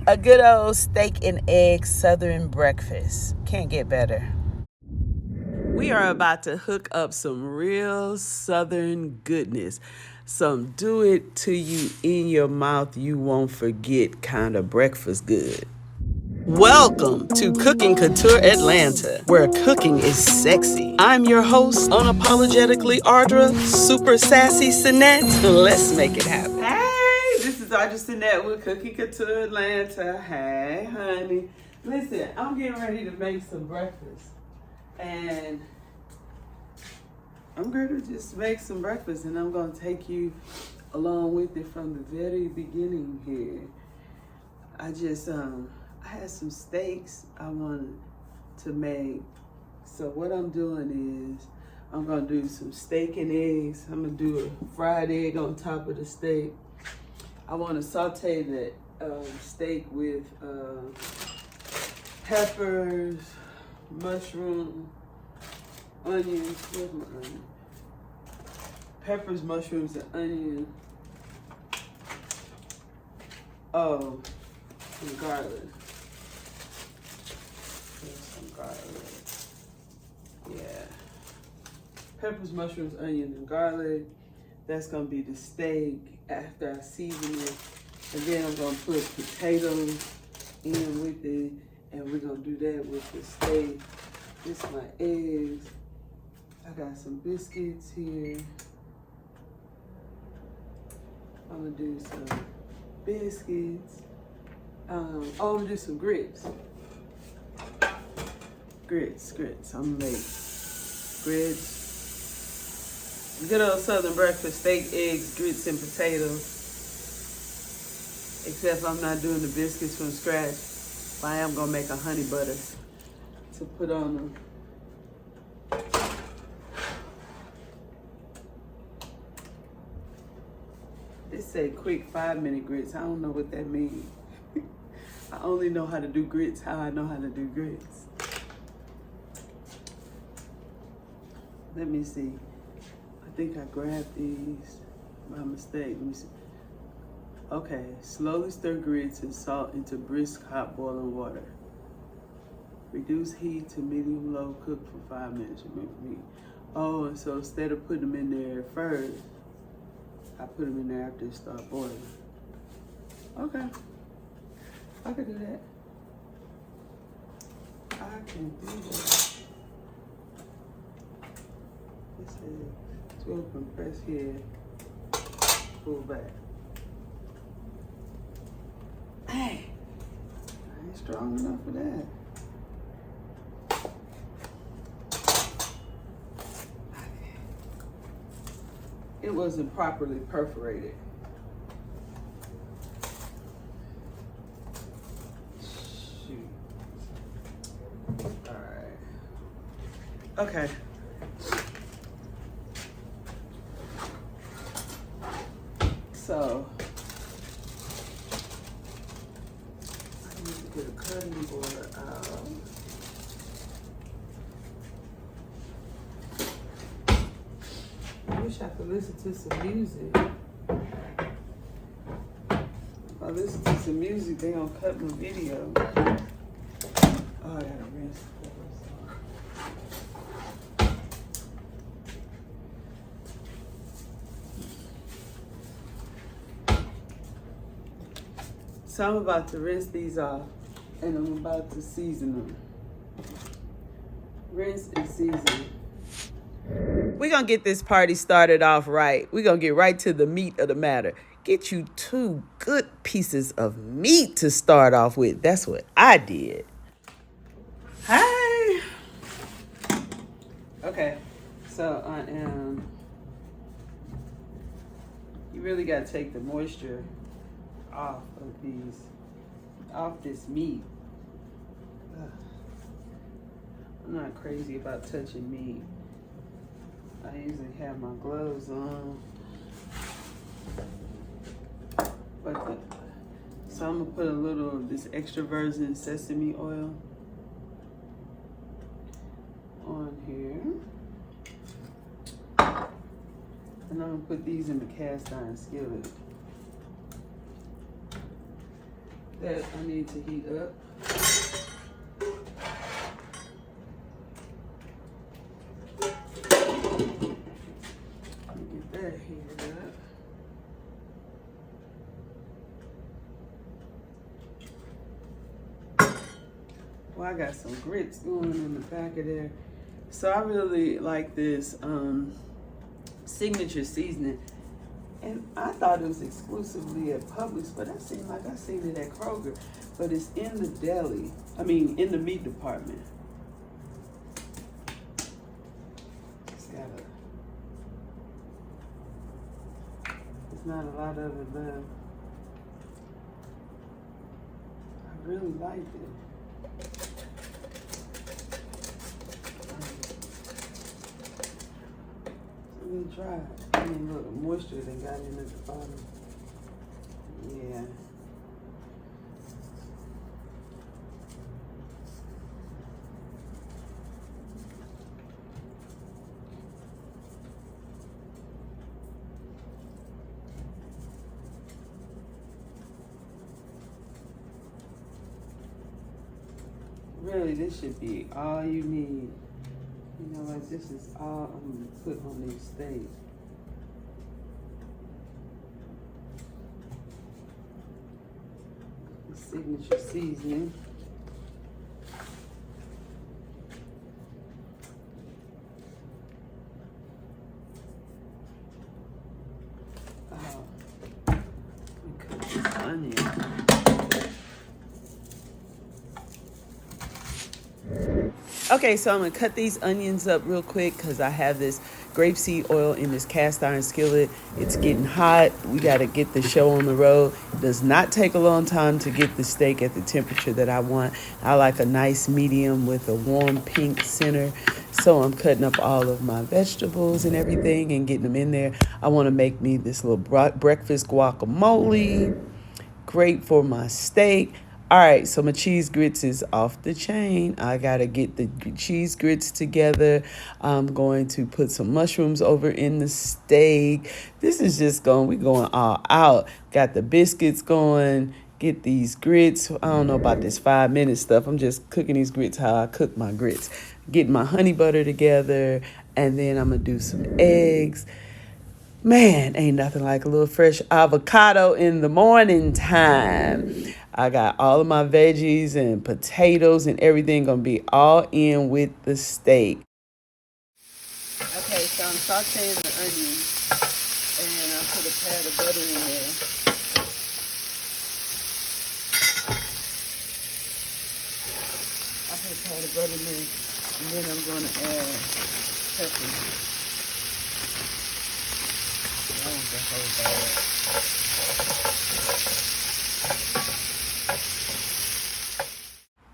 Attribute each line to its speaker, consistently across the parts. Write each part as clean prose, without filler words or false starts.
Speaker 1: A good old steak and egg Southern breakfast. Can't get better. We are about to hook up some real Southern goodness. Some do it to you in your mouth, you won't forget kind of breakfast good. Welcome to Cooking Couture Atlanta, where cooking is sexy. I'm your host, unapologetically Ardra, super sassy Sinette. Let's make it happen. Hey, this is Ardra Sinette with Cooking Couture Atlanta. Hey, honey. Listen, I'm getting ready to make some breakfast. And I'm going to just make some breakfast, and I'm going to take you along with it from the very beginning here. I had some steaks I wanted to make. So what I'm doing is I'm gonna do some steak and eggs. I'm gonna do a fried egg on top of the steak. I wanna saute the steak with peppers, mushroom, onions. Where's my onion? Peppers, mushrooms, and onion. Oh, and garlic. Some garlic. Yeah. Peppers, mushrooms, onion, and garlic. That's gonna be the steak after I season it. And then I'm gonna put potatoes in with it. And we're gonna do that with the steak. This is my eggs. I got some biscuits here. I'm gonna do some biscuits. I'm gonna do some grits. Grits. I'm gonna make grits. Good old Southern breakfast, steak, eggs, grits, and potatoes. Except I'm not doing the biscuits from scratch. But I am gonna make a honey butter to put on them. It say quick 5-minute grits. I don't know what that means. I only know how to do grits how I know how to do grits. Let me see. I think I grabbed these by mistake. Let me see. Okay, slowly stir grits and salt into brisk hot boiling water. Reduce heat to medium-low, cook for 5 minutes. Remove meat. Oh, and so instead of putting them in there first, I put them in there after they start boiling. Okay, I can do that. I can do that. This is 12 compress here, pull back. Hey, I ain't strong enough for that. It wasn't properly perforated. Shoot. All right. Okay. So I need to get a cutting board out. I wish I could listen to some music. If I listen to some music, they gonna cut my video. Oh, I gotta rinse. So I'm about to rinse these off, and I'm about to season them. Rinse and season. We're gonna get this party started off right. We're gonna get right to the meat of the matter. Get you 2 good pieces of meat to start off with. That's what I did. Hi. Okay, so you really gotta take the moisture off this meat. Ugh. I'm not crazy about touching meat. I usually have my gloves on. So I'm gonna put a little of this extra virgin sesame oil on here. And I'm gonna put these in the cast iron skillet. that I need to heat up. Get that heated up. Well, I got some grits going in the back of there. So I really like this signature seasoning. And I thought it was exclusively at Publix, but that seemed like I seen it at Kroger. But it's in the deli. I mean, in the meat department. There's not a lot of it left. I really liked it. Let me try it. I mean, look, moisture that got in at the bottom. Yeah. Really, this should be all you need. You know, like this is all I'm gonna put on these steaks. Signature seasoning. Oh, let me cut this onion. Okay, so I'm gonna cut these onions up real quick because I have this grapeseed oil in this cast iron skillet. It's getting hot. We gotta get the show on the road. It does not take a long time to get the steak at the temperature that I want. I like a nice medium with a warm pink center. So I'm cutting up all of my vegetables and everything and getting them in there. I wanna make me this little breakfast guacamole. Great for my steak. All right, so my cheese grits is off the chain. I gotta get the cheese grits together. I'm going to put some mushrooms over in the steak. This is just we going all out. Got the biscuits going. Get these grits. I don't know about this 5-minute stuff. I'm just cooking these grits how I cook my grits. Getting my honey butter together, and then I'm gonna do some eggs. Man, ain't nothing like a little fresh avocado in the morning time. I got all of my veggies and potatoes and everything gonna be all in with the steak. Okay, so I'm sauteing the onions and I put a pat of butter in there. I put a pat of butter in there and then I'm gonna add peppers.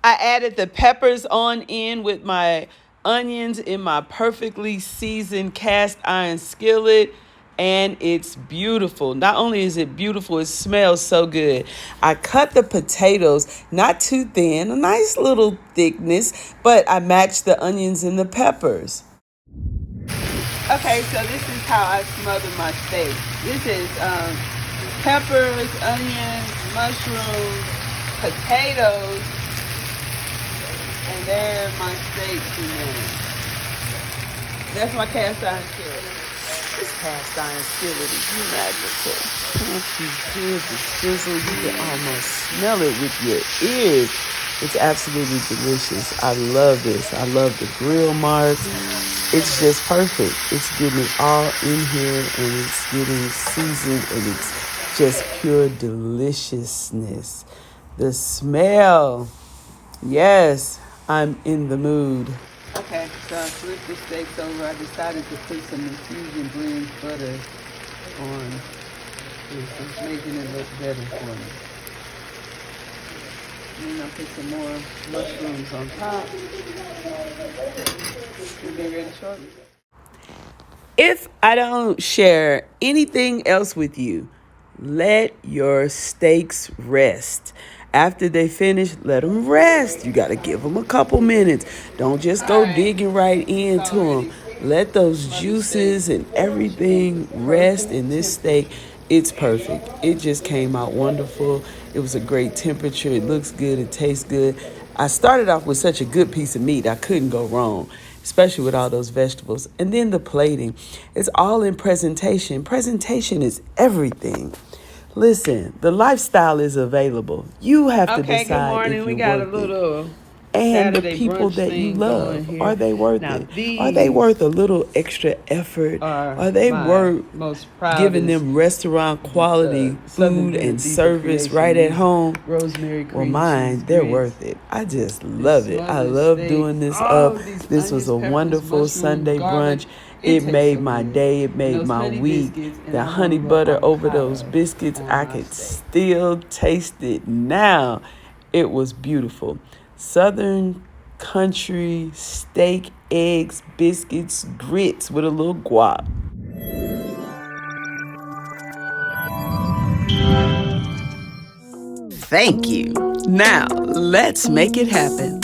Speaker 1: I added the peppers on in with my onions in my perfectly seasoned cast iron skillet, and it's beautiful. Not only is it beautiful, it smells so good. I cut the potatoes not too thin, a nice little thickness, but I matched the onions and the peppers. Okay, so this is how I smother my steak. This is peppers, onions, mushrooms, potatoes, and there my steaks in there. That's my cast iron skillet. This cast iron skillet is magical. Can't you hear the sizzle? You can almost smell it with your ears. It's absolutely delicious. I love this. I love the grill marks. It's just perfect. It's getting it all in here and it's getting seasoned and it's just pure deliciousness. The smell. Yes, I'm in the mood. Okay, so I flipped the steaks over. I decided to put some infusion blend butter on this. It's making it look better for me. And then I'll put some more mushrooms on top. We'll be ready shortly. If I don't share anything else with you, let your steaks rest. After they finish, let them rest. You got to give them a couple minutes. Don't just go digging right into them. Let those juices and everything rest in this steak. It's perfect. It just came out wonderful. It was a great temperature. It looks good. It tastes good. I started off with such a good piece of meat. I couldn't go wrong, especially with all those vegetables. And then the plating. It's all in presentation. Presentation is everything. Listen, the lifestyle is available. You have to
Speaker 2: Okay, good
Speaker 1: decide
Speaker 2: morning.
Speaker 1: if
Speaker 2: We
Speaker 1: you're
Speaker 2: got a
Speaker 1: worth it.
Speaker 2: little
Speaker 1: And the
Speaker 2: Saturday
Speaker 1: people
Speaker 2: brunch
Speaker 1: that you
Speaker 2: thing going
Speaker 1: love,
Speaker 2: here.
Speaker 1: are they worth
Speaker 2: Now,
Speaker 1: it? Are they
Speaker 2: these
Speaker 1: worth a little extra effort?
Speaker 2: are
Speaker 1: Are they
Speaker 2: my
Speaker 1: worth
Speaker 2: most
Speaker 1: giving
Speaker 2: proudest
Speaker 1: them restaurant quality
Speaker 2: Southern
Speaker 1: food
Speaker 2: Gouda
Speaker 1: and
Speaker 2: Diva
Speaker 1: service right
Speaker 2: creation.
Speaker 1: at
Speaker 2: These
Speaker 1: home?
Speaker 2: rosemary
Speaker 1: Well,
Speaker 2: cream cheese
Speaker 1: mine, they're
Speaker 2: grits,
Speaker 1: worth it. I just
Speaker 2: this
Speaker 1: love it. I
Speaker 2: smothered
Speaker 1: love
Speaker 2: steak,
Speaker 1: doing this
Speaker 2: all
Speaker 1: up.
Speaker 2: of these
Speaker 1: This was
Speaker 2: onions,
Speaker 1: a
Speaker 2: peppers,
Speaker 1: wonderful
Speaker 2: mushroom,
Speaker 1: Sunday
Speaker 2: garlic.
Speaker 1: brunch.
Speaker 2: It
Speaker 1: It
Speaker 2: tastes
Speaker 1: made
Speaker 2: so
Speaker 1: my
Speaker 2: good.
Speaker 1: day. It
Speaker 2: And
Speaker 1: made
Speaker 2: those
Speaker 1: my
Speaker 2: honey
Speaker 1: week.
Speaker 2: biscuits, and
Speaker 1: The
Speaker 2: I want a
Speaker 1: honey
Speaker 2: little
Speaker 1: butter over those
Speaker 2: avocado
Speaker 1: biscuits,
Speaker 2: on
Speaker 1: I
Speaker 2: my
Speaker 1: could
Speaker 2: steak.
Speaker 1: still taste it now. It was beautiful. Southern country steak, eggs, biscuits, grits with a little guac. Thank you. Now, let's make it happen.